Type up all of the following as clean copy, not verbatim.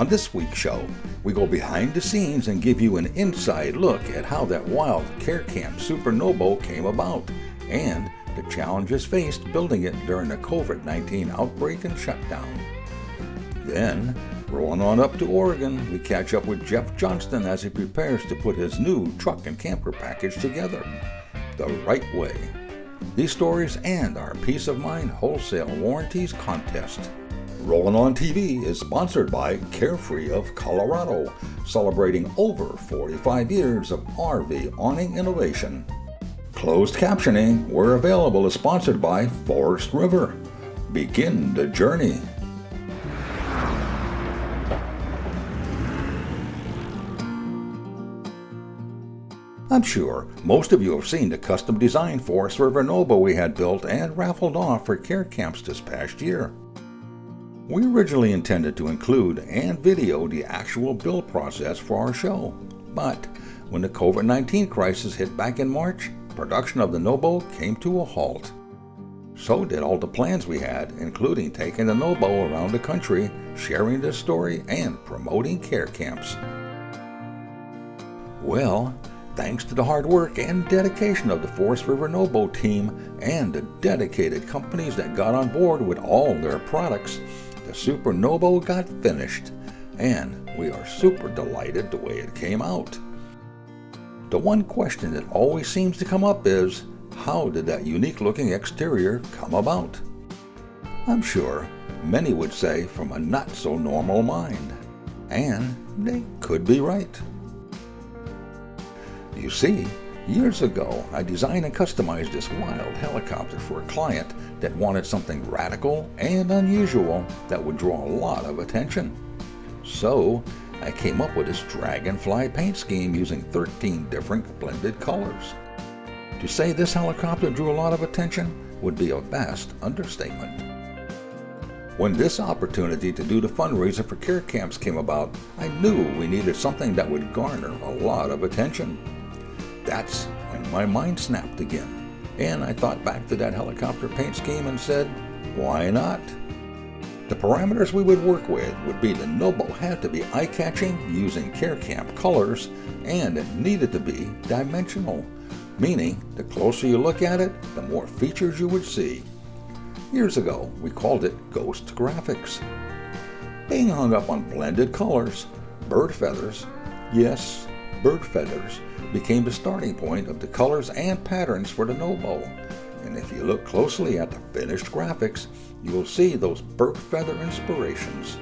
On this week's show, we go behind the scenes and give you an inside look at how that wild Care Camp Supernovo came about and the challenges faced building it during the COVID-19 outbreak and shutdown. Then, rolling on up to Oregon, we catch up with Jeff Johnston as he prepares to put his new truck and camper package together the right way. These stories and our Peace of Mind Wholesale Warranties contest. Rollin on TV is sponsored by Carefree of Colorado, celebrating over 45 years of RV awning innovation. Closed captioning, where available, is sponsored by Forest River. Begin the journey. I'm sure most of you have seen the custom designed Forest River Novo we had built and raffled off for care camps this past year. We originally intended to include and video the actual build process for our show, but when the COVID-19 crisis hit back in March, production of the Novo came to a halt. So did all the plans we had, including taking the Novo around the country, sharing this story, and promoting care camps. Well, thanks to the hard work and dedication of the Forest River Novo team and the dedicated companies that got on board with all their products, the Supernovo got finished, and we are super delighted the way it came out. The one question that always seems to come up is, how did that unique-looking exterior come about? I'm sure many would say from a not-so-normal mind, and they could be right. You see, years ago, I designed and customized this wild helicopter for a client that wanted something radical and unusual that would draw a lot of attention. So, I came up with this dragonfly paint scheme using 13 different blended colors. To say this helicopter drew a lot of attention would be a vast understatement. When this opportunity to do the fundraiser for care camps came about, I knew we needed something that would garner a lot of attention. That's when my mind snapped again, and I thought back to that helicopter paint scheme and said, why not? The parameters we would work with would be the Novo had to be eye-catching using care camp colors, and it needed to be dimensional, meaning the closer you look at it, the more features you would see. Years ago, we called it ghost graphics. Being hung up on blended colors, bird feathers, yes, bird feathers, became the starting point of the colors and patterns for the Novo. And if you look closely at the finished graphics, you will see those bird feather inspirations.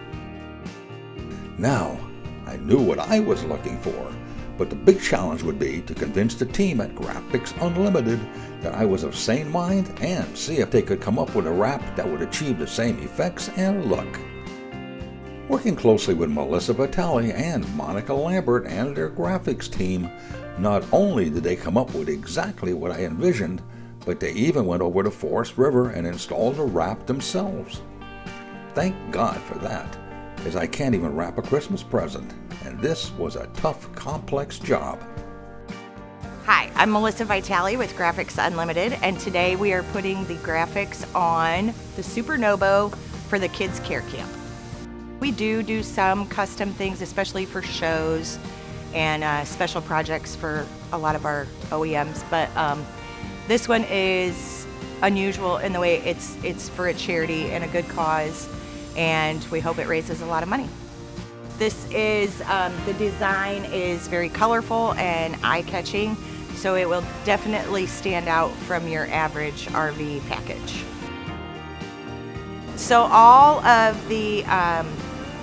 Now, I knew what I was looking for, but the big challenge would be to convince the team at Graphics Unlimited that I was of sane mind and see if they could come up with a wrap that would achieve the same effects and look. Working closely with Melissa Vitale and Monica Lambert and their graphics team, not only did they come up with exactly what I envisioned, but they even went over to Forest River and installed a wrap themselves. Thank God for that, as I can't even wrap a Christmas present, and this was a tough, complex job. Hi, I'm Melissa Vitale with Graphics Unlimited, and today we are putting the graphics on the Supernovo for the Kids Care Camp. We do some custom things, especially for shows and special projects for a lot of our OEMs, but this one is unusual in the way it's for a charity and a good cause, and we hope it raises a lot of money. This is, the design is very colorful and eye-catching, so it will definitely stand out from your average RV package. So all of the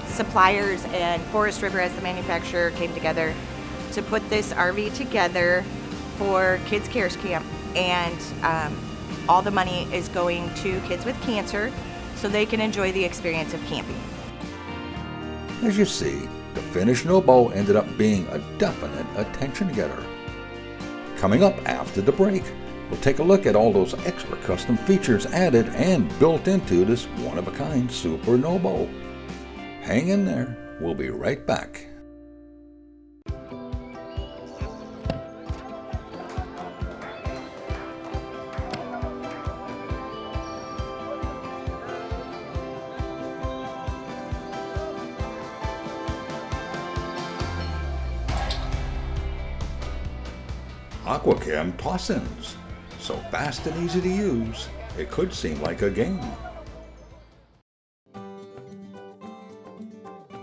suppliers and Forest River as the manufacturer came together to put this RV together for Kids Care Camp, and all the money is going to kids with cancer so they can enjoy the experience of camping. As you see, the finished Novo ended up being a definite attention getter. Coming up after the break, we'll take a look at all those extra custom features added and built into this one-of-a-kind Supernovo. Hang in there, we'll be right back. Aquacam toss-ins. So fast and easy to use, it could seem like a game.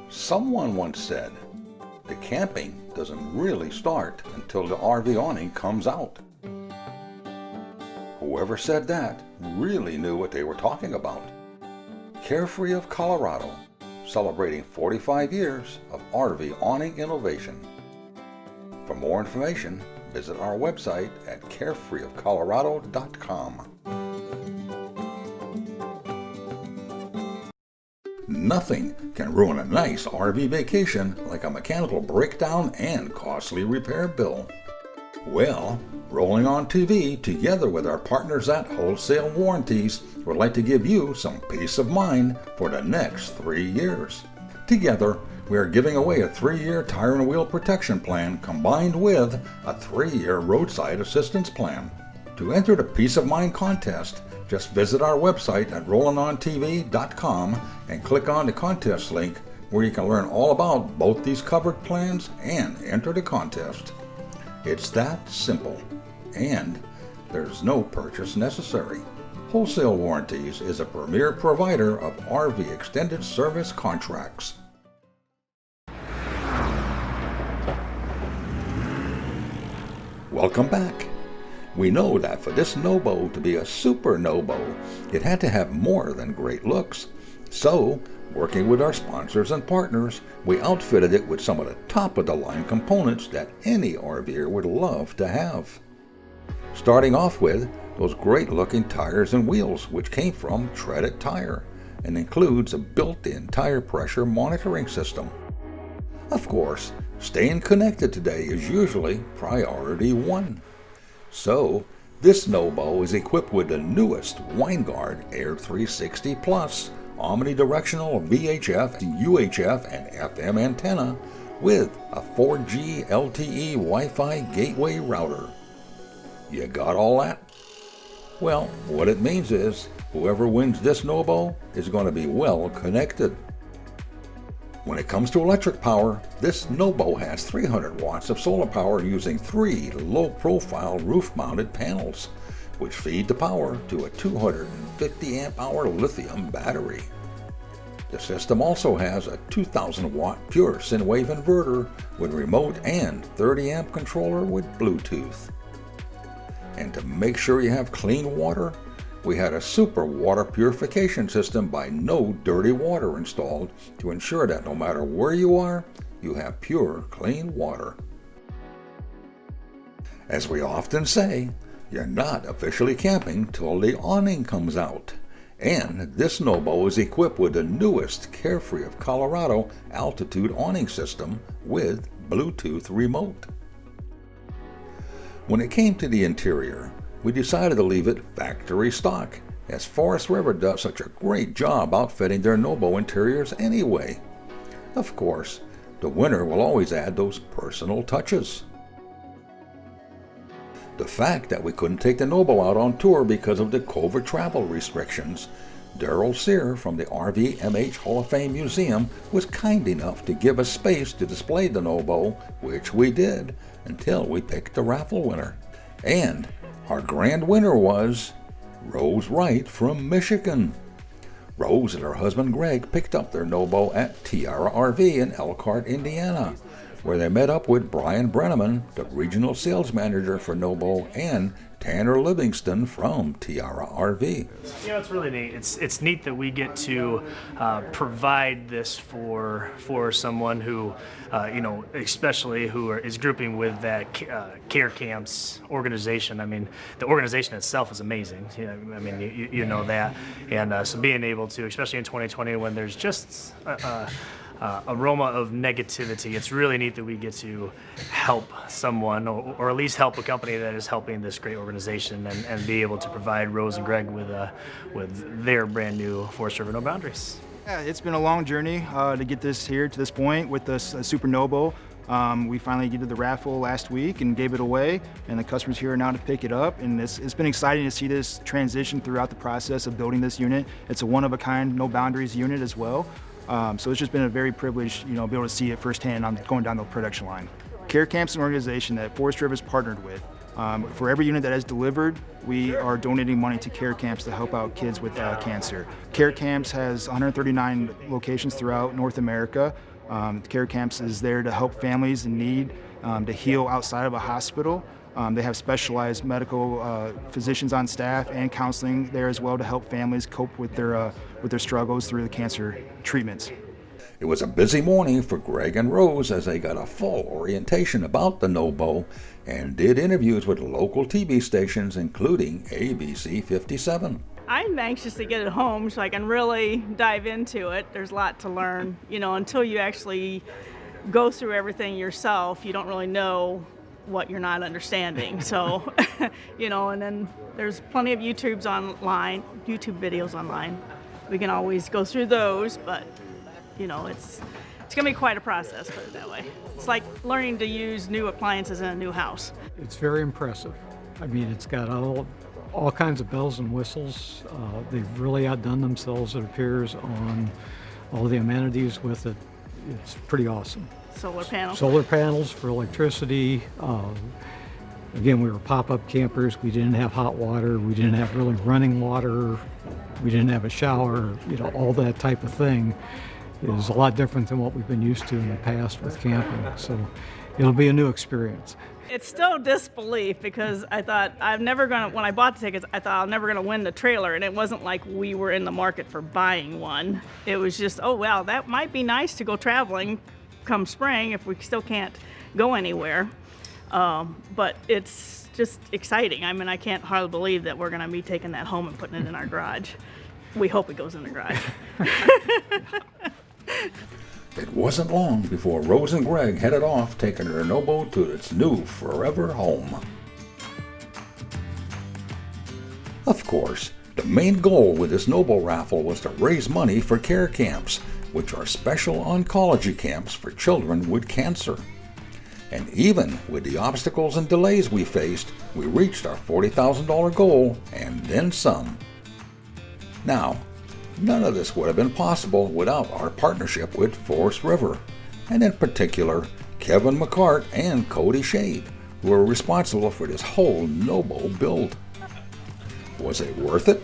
Someone once said, the camping doesn't really start until the RV awning comes out. Whoever said that really knew what they were talking about. Carefree of Colorado, celebrating 45 years of RV awning innovation. For more information, visit our website at carefreeofcolorado.com. Nothing can ruin a nice RV vacation like a mechanical breakdown and costly repair bill. Well, Rolling on TV, together with our partners at Wholesale Warranties, would like to give you some peace of mind for the next 3 years. Together, we are giving away a 3-year tire and wheel protection plan combined with a 3-year roadside assistance plan. To enter the Peace of Mind contest, just visit our website at rollinontv.com and click on the contest link where you can learn all about both these covered plans and enter the contest. It's that simple, and there's no purchase necessary. Wholesale Warranties is a premier provider of RV extended service contracts. Welcome back. We know that for this no-bow to be a super no-bow, it had to have more than great looks. So, working with our sponsors and partners, we outfitted it with some of the top-of-the-line components that any RVer would love to have. Starting off with those great-looking tires and wheels, which came from Treaded Tire, and includes a built-in tire pressure monitoring system. Of course, staying connected today is usually priority 1. So, this no-bow is equipped with the newest Winegard Air 360 Plus omnidirectional VHF, UHF, and FM antenna with a 4G LTE Wi-Fi gateway router. You got all that? Well, what it means is whoever wins this no-bow is going to be well connected. When it comes to electric power, this no-bow has 300 watts of solar power using 3 low-profile roof-mounted panels, which feed the power to a 250 amp-hour lithium battery. The system also has a 2,000-watt pure sine-wave inverter with remote and 30 amp controller with Bluetooth. And to make sure you have clean water, we had a super water purification system by No Dirty Water installed to ensure that no matter where you are, you have pure, clean water. As we often say, you're not officially camping till the awning comes out. And this no-bow is equipped with the newest Carefree of Colorado altitude awning system with Bluetooth remote. When it came to the interior, we decided to leave it factory stock, as Forest River does such a great job outfitting their no-bow interiors anyway. Of course, the winter will always add those personal touches. The fact that we couldn't take the no-bow out on tour because of the COVID travel restrictions, Daryl Sear from the RVMH Hall of Fame Museum was kind enough to give us space to display the no-bow, which we did, until we picked the raffle winner. And our grand winner was Rose Wright from Michigan. Rose and her husband Greg picked up their no-bow at Tiara RV in Elkhart, Indiana, where they met up with Brian Brenneman, the regional sales manager for no-bow, and Tanner Livingston from Tiara RV. You know, it's really neat. It's neat that we get to provide this for someone who, especially who is grouping with that Care Camps organization. I mean, the organization itself is amazing. I mean, you know that. And so being able to, especially in 2020 when there's just aroma of negativity, it's really neat that we get to help someone or at least help a company that is helping this great organization and be able to provide Rose and Greg with their brand new Forest River No Boundaries. Yeah, it's been a long journey to get this here to this point with this Super No-bow. We finally did the raffle last week and gave it away, and the customers here are now to pick it up. And it's been exciting to see this transition throughout the process of building this unit. It's a one-of-a-kind No Boundaries unit as well. So it's just been a very privileged, be able to see it firsthand on going down the production line. Care Camp's an organization that Forest River's partnered with For every unit that is delivered, we are donating money to care camps to help out kids with cancer. Care camps has 139 locations throughout North America. Care camps is there to help families in need to heal outside of a hospital. They have specialized medical physicians on staff and counseling there as well to help families cope with their struggles through the cancer treatments. It was a busy morning for Greg and Rose as they got a full orientation about the NOBO and did interviews with local TV stations, including ABC 57. I'm anxious to get it home so I can really dive into it. There's a lot to learn. Until you actually go through everything yourself, you don't really know what you're not understanding. So, and then there's plenty of YouTube videos online. We can always go through those, but it's going to be quite a process, put it that way. It's like learning to use new appliances in a new house. It's very impressive. I mean, it's got all kinds of bells and whistles. They've really outdone themselves, it appears, on all the amenities with it. It's pretty awesome. Solar panels for electricity. Again, we were pop-up campers. We didn't have hot water. We didn't have really running water. We didn't have a shower. All that type of thing is a lot different than what we've been used to in the past with camping. So it'll be a new experience. It's still disbelief because I thought when I bought the tickets, I thought I'm never going to win the trailer. And it wasn't like we were in the market for buying one. It was just, oh, wow, that might be nice to go traveling come spring if we still can't go anywhere. But it's just exciting. I mean, I can't hardly believe that we're going to be taking that home and putting it in our garage. We hope it goes in the garage. It wasn't long before Rose and Greg headed off, taking their NOBO to its new forever home. Of course, the main goal with this NOBO raffle was to raise money for care camps, which are special oncology camps for children with cancer. And even with the obstacles and delays we faced, we reached our $40,000 goal and then some. Now, none of this would have been possible without our partnership with Forest River, and in particular, Kevin McCart and Cody Shade, who are responsible for this whole NOBO build. Was it worth it?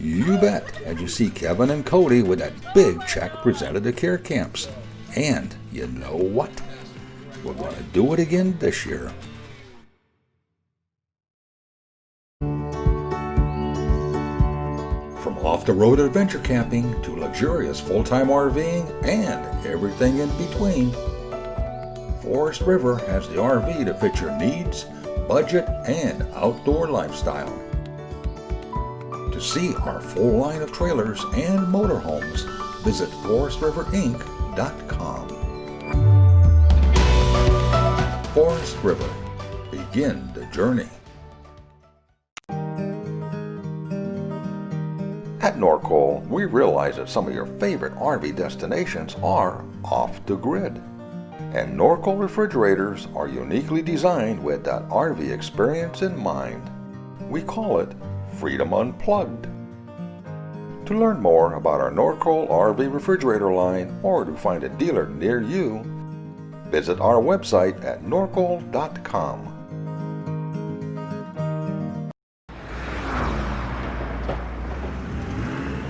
You bet, as you see Kevin and Cody with that big check presented to care camps. And you know what? We're going to do it again this year. From off-the-road adventure camping to luxurious full-time RVing and everything in between, Forest River has the RV to fit your needs, budget, and outdoor lifestyle. To see our full line of trailers and motorhomes, visit forestriverinc.com. Forest River. Begin the journey. At Norcol, we realize that some of your favorite RV destinations are off the grid. And Norcol refrigerators are uniquely designed with that RV experience in mind. We call it Freedom Unplugged. To learn more about our Norcol RV refrigerator line or to find a dealer near you, visit our website at norcol.com.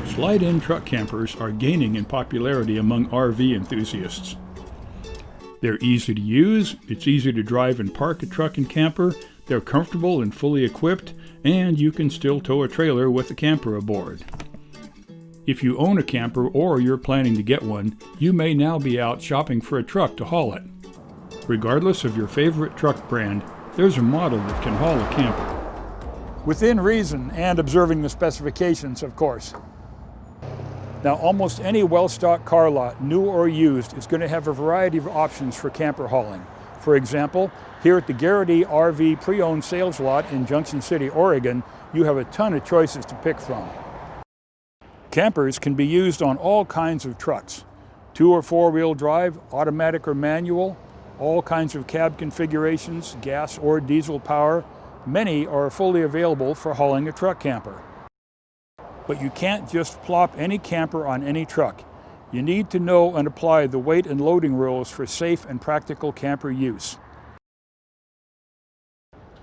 Slide-in truck campers are gaining in popularity among RV enthusiasts. They're easy to use, it's easy to drive and park a truck and camper, they're comfortable and fully equipped, and you can still tow a trailer with a camper aboard. If you own a camper or you're planning to get one, you may now be out shopping for a truck to haul it. Regardless of your favorite truck brand, there's a model that can haul a camper. Within reason and observing the specifications, of course. Now, almost any well-stocked car lot, new or used, is going to have a variety of options for camper hauling. For example, here at the Garrity RV pre-owned sales lot in Junction City, Oregon, you have a ton of choices to pick from. Campers can be used on all kinds of trucks. 2- or 4-wheel drive, automatic or manual, all kinds of cab configurations, gas or diesel power. Many are fully available for hauling a truck camper. But you can't just plop any camper on any truck. You need to know and apply the weight and loading rules for safe and practical camper use.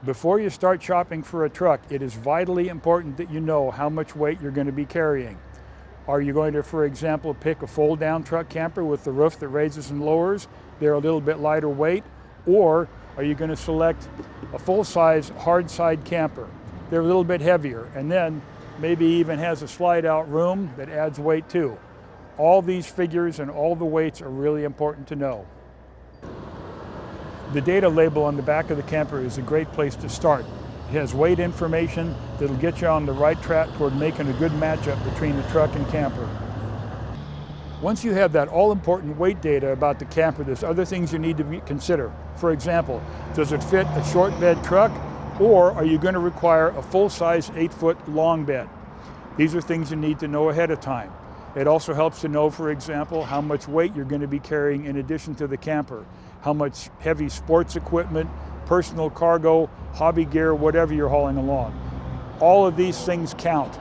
Before you start shopping for a truck, it is vitally important that you know how much weight you're going to be carrying. Are you going to, for example, pick a fold-down truck camper with the roof that raises and lowers? They're a little bit lighter weight. Or are you going to select a full-size hard side camper? They're a little bit heavier, and then maybe even has a slide-out room that adds weight too. All these figures and all the weights are really important to know. The data label on the back of the camper is a great place to start. It has weight information that'll get you on the right track toward making a good matchup between the truck and camper. Once you have that all-important weight data about the camper, there's other things you need to consider. For example, does it fit a short bed truck, or are you going to require a full-size 8-foot long bed? These are things you need to know ahead of time. It also helps to know, for example, how much weight you're going to be carrying in addition to the camper, how much heavy sports equipment, personal cargo, hobby gear, whatever you're hauling along. All of these things count.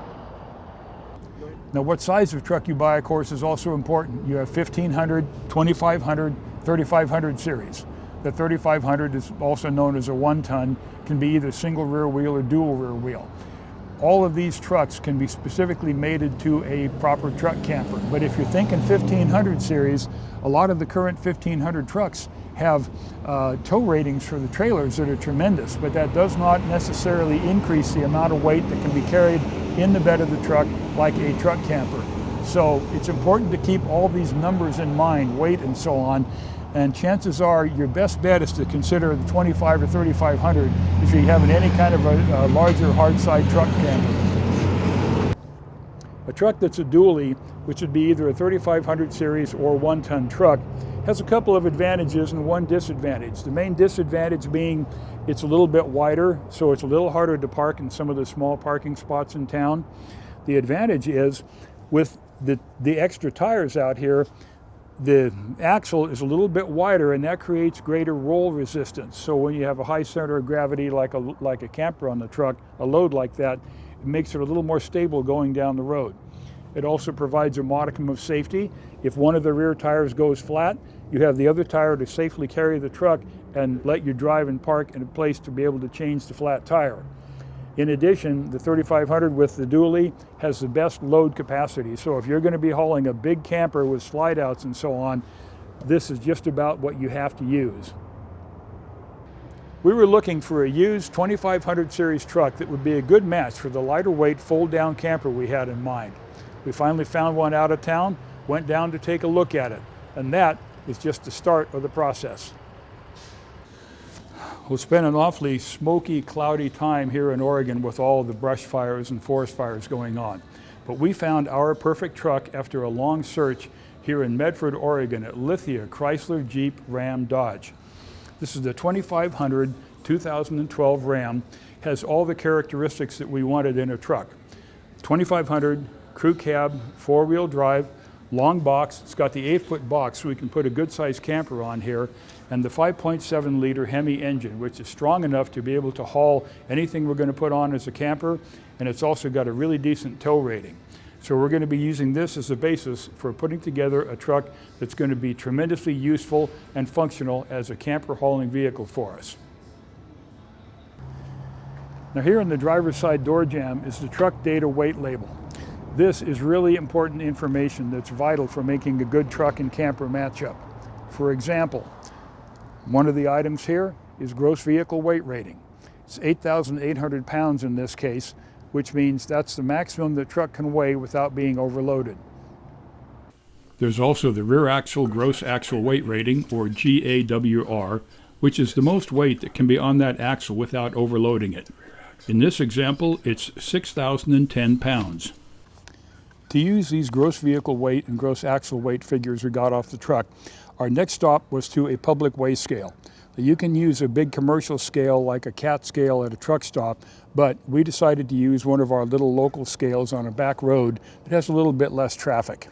Now, what size of truck you buy, of course, is also important. You have 1500, 2500, 3500 series. The 3500 is also known as a 1-ton, can be either single rear wheel or dual rear wheel. All of these trucks can be specifically mated to a proper truck camper. But if you're thinking 1500 series, a lot of the current 1500 trucks have tow ratings for the trailers that are tremendous, but that does not necessarily increase the amount of weight that can be carried in the bed of the truck like a truck camper. So it's important to keep all these numbers in mind, weight and so on, and chances are your best bet is to consider the 25 or 3500 if you're having any kind of a larger hard side truck camper. A truck that's a dually, which would be either a 3500 series or 1-ton truck, has a couple of advantages and one disadvantage. The main disadvantage being it's a little bit wider, so it's a little harder to park in some of the small parking spots in town. The advantage is with the extra tires out here, the axle is a little bit wider, and that creates greater roll resistance. So when you have a high center of gravity like a camper on the truck, a load like that, it makes it a little more stable going down the road. It also provides a modicum of safety. If one of the rear tires goes flat, you have the other tire to safely carry the truck and let you drive and park in a place to be able to change the flat tire. In addition, the 3500 with the dually has the best load capacity. So if you're going to be hauling a big camper with slide outs and so on, this is just about what you have to use. We were looking for a used 2500 series truck that would be a good match for the lighter weight fold down camper we had in mind. We finally found one out of town, went down to take a look at it, and that is just the start of the process. We'll spend an awfully smoky, cloudy time here in Oregon with all the brush fires and forest fires going on. But we found our perfect truck after a long search here in Medford, Oregon at Lithia Chrysler Jeep Ram Dodge. This is the 2500 2012 Ram, has all the characteristics that we wanted in a truck. 2500, crew cab, 4-wheel drive, long box. It's got the 8-foot box so we can put a good sized camper on here, and the 5.7 liter Hemi engine, which is strong enough to be able to haul anything we're going to put on as a camper, and it's also got a really decent tow rating. So we're going to be using this as a basis for putting together a truck that's going to be tremendously useful and functional as a camper hauling vehicle for us. Now here in the driver's side door jamb is the truck data weight label. This is really important information that's vital for making a good truck and camper matchup. For example, one of the items here is gross vehicle weight rating. It's 8,800 pounds in this case, which means that's the maximum the truck can weigh without being overloaded. There's also the rear axle gross axle weight rating, or GAWR, which is the most weight that can be on that axle without overloading it. In this example, it's 6,010 pounds. To use these gross vehicle weight and gross axle weight figures we got off the truck, our next stop was to a public weigh scale. You can use a big commercial scale like a CAT scale at a truck stop, but we decided to use one of our little local scales on a back road that has a little bit less traffic.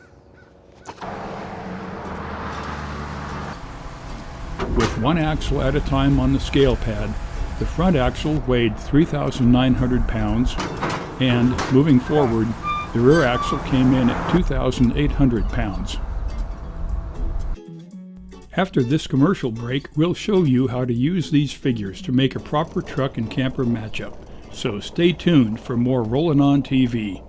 With one axle at a time on the scale pad, the front axle weighed 3,900 pounds, and moving forward, the rear axle came in at 2,800 pounds. After this commercial break, we'll show you how to use these figures to make a proper truck and camper matchup. So stay tuned for more Rollin' On TV.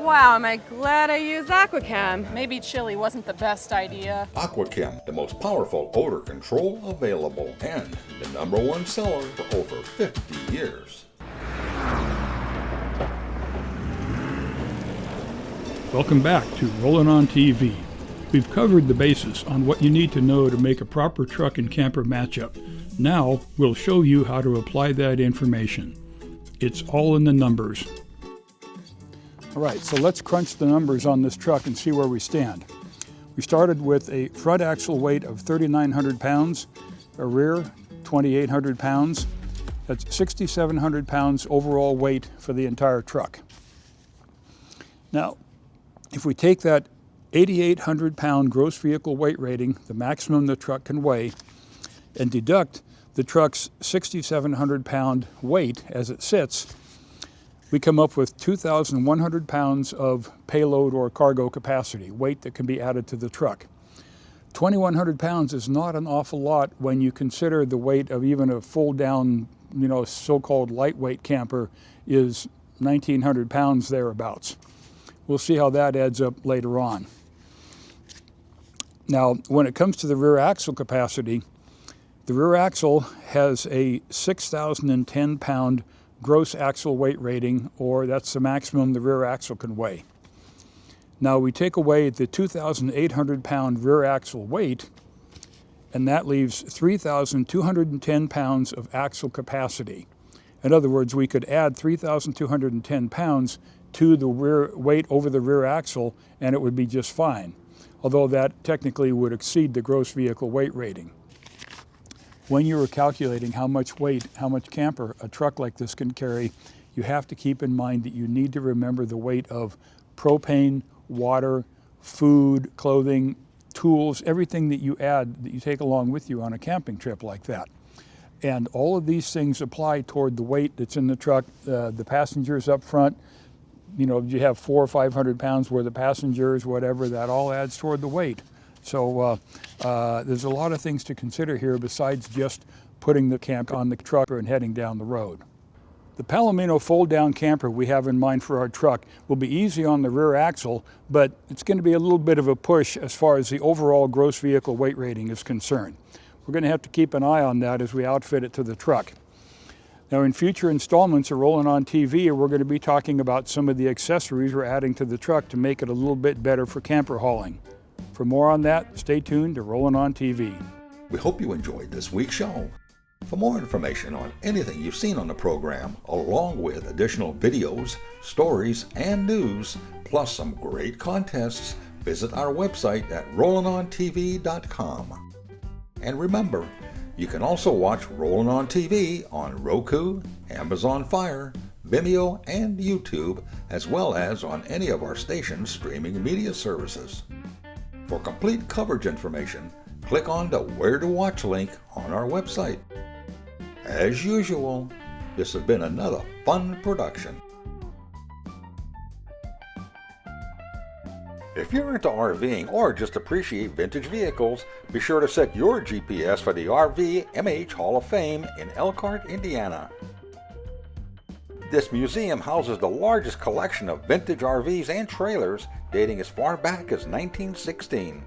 Wow, am I glad I used Aquachem. Maybe chili wasn't the best idea. Aquachem, the most powerful odor control available and the #1 seller for over 50 years. Welcome back to Rollin' On TV. We've covered the basis on what you need to know to make a proper truck and camper matchup. Now we'll show you how to apply that information. It's all in the numbers. All right, so let's crunch the numbers on this truck and see where we stand. We started with a front axle weight of 3,900 pounds, a rear 2,800 pounds. That's 6,700 pounds overall weight for the entire truck. Now, if we take that 8,800 pound gross vehicle weight rating, the maximum the truck can weigh, and deduct the truck's 6,700 pound weight as it sits, we come up with 2,100 pounds of payload or cargo capacity, weight that can be added to the truck. 2,100 pounds is not an awful lot when you consider the weight of even a full down, so-called lightweight camper is 1,900 pounds thereabouts. We'll see how that adds up later on. Now, when it comes to the rear axle capacity, the rear axle has a 6,010 pound gross axle weight rating, or that's the maximum the rear axle can weigh. Now we take away the 2,800 pound rear axle weight, and that leaves 3,210 pounds of axle capacity. In other words, we could add 3,210 pounds to the rear weight over the rear axle, and it would be just fine, although that technically would exceed the gross vehicle weight rating. When you are calculating how much weight, how much camper a truck like this can carry, you have to keep in mind that you need to remember the weight of propane, water, food, clothing, tools, everything that you add, that you take along with you on a camping trip like that. And all of these things apply toward the weight that's in the truck. The passengers up front, you have 400 or 500 pounds worth of passengers, whatever, that all adds toward the weight. So there's a lot of things to consider here besides just putting the camp on the truck and heading down the road. The Palomino fold-down camper we have in mind for our truck will be easy on the rear axle, but it's going to be a little bit of a push as far as the overall gross vehicle weight rating is concerned. We're going to have to keep an eye on that as we outfit it to the truck. Now, in future installments of Rollin' On TV, we're going to be talking about some of the accessories we're adding to the truck to make it a little bit better for camper hauling. For more on that, stay tuned to Rollin' On TV. We hope you enjoyed this week's show. For more information on anything you've seen on the program, along with additional videos, stories, and news, plus some great contests, visit our website at rollinontv.com. And remember, you can also watch Rollin' On TV on Roku, Amazon Fire, Vimeo, and YouTube, as well as on any of our station's streaming media services. For complete coverage information, click on the Where to Watch link on our website. As usual, this has been another fun production. If you're into RVing or just appreciate vintage vehicles, be sure to set your GPS for the RV MH Hall of Fame in Elkhart, Indiana. This museum houses the largest collection of vintage RVs and trailers dating as far back as 1916.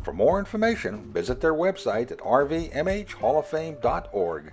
For more information, visit their website at rvmhhalloffame.org.